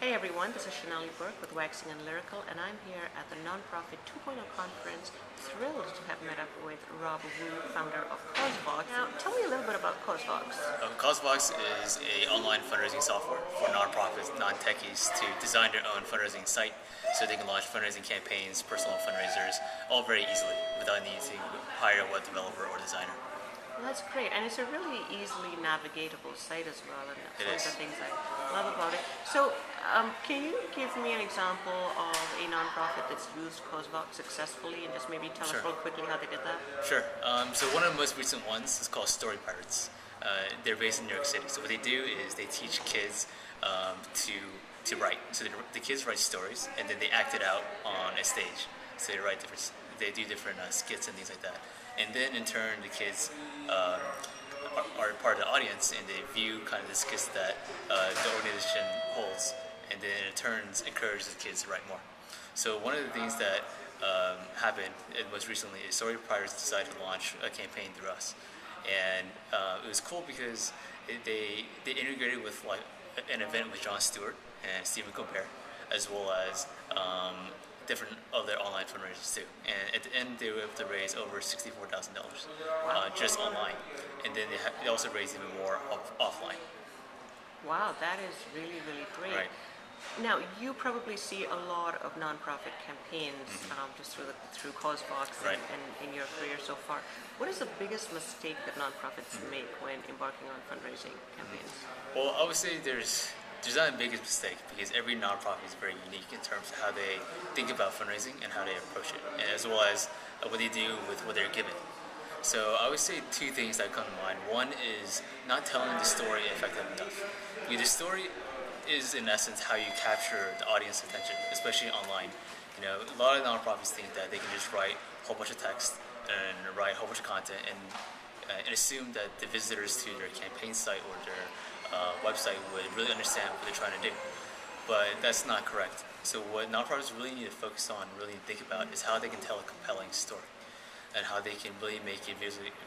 Hey everyone, this is Shonali Burke with Waxing and Lyrical, and I'm here at the Nonprofit 2.0 conference, thrilled to have met up with Rob Wu, founder of CauseVox. Now, tell me a little bit about CauseVox. CauseVox is an online fundraising software for nonprofits, non-techies to design their own fundraising site so they can launch fundraising campaigns, personal fundraisers, all very easily without needing to hire a web developer or designer. Well, that's great, and it's a really easily navigatable site as well, and that's one of the things I love about it. So, can you give me an example of a nonprofit that's used CauseVox successfully, and just maybe tell us real quickly how they did that? Sure. So one of the most recent ones is called Story Pirates. They're based in New York City. So what they do is they teach kids to write. So the kids write stories, and then they act it out on a stage. So they do different skits and things like that. And then in turn, the kids are part of the audience, and they view kind of the skits that the organization holds, and then in turn encourages the kids to write more. So one of the things that happened most recently is Story Pirates decided to launch a campaign through us, and it was cool because they integrated with like an event with Jon Stewart and Stephen Colbert, as well as different other online fundraisers too. And at the end, they were able to raise over $64,000 just online, and then they also raised even more offline. Wow, that is really, really great. Right. Now, you probably see a lot of nonprofit campaigns just through CauseVox and in your career so far. What is the biggest mistake that nonprofits make when embarking on fundraising campaigns? Well, I would say there's not a biggest mistake because every nonprofit is very unique in terms of how they think about fundraising and how they approach it, as well as what they do with what they're given. So I would say two things that come to mind. One is not telling the story effectively enough. Because the story is in essence how you capture the audience attention, especially online. You know, a lot of nonprofits think that they can just write a whole bunch of text and write a whole bunch of content and assume that the visitors to their campaign site or their website would really understand what they're trying to do. But that's not correct. So what nonprofits really need to focus on, really think about, is how they can tell a compelling story and how they can really make it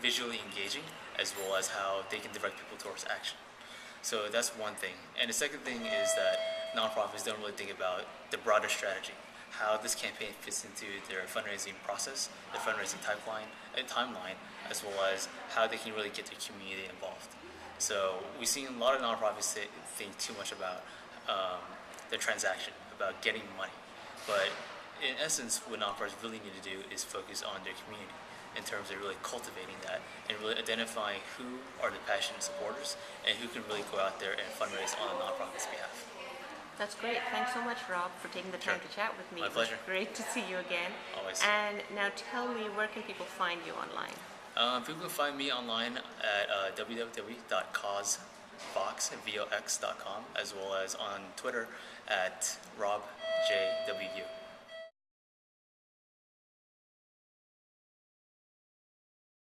visually engaging, as well as how they can direct people towards action. So that's one thing. And the second thing is that nonprofits don't really think about the broader strategy, how this campaign fits into their fundraising process, their fundraising timeline, as well as how they can really get their community involved. So we've seen a lot of nonprofits think too much about the transaction, about getting money. But in essence, what nonprofits really need to do is focus on their community in terms of really cultivating that and really identifying who are the passionate supporters and who can really go out there and fundraise on the nonprofit's behalf. That's great. Thanks so much, Rob, for taking the time to chat with me. My pleasure. Great to see you again. Always. And now tell me, where can people find you online? People can find me online at www.causevox.com, as well as on Twitter at RobJWU.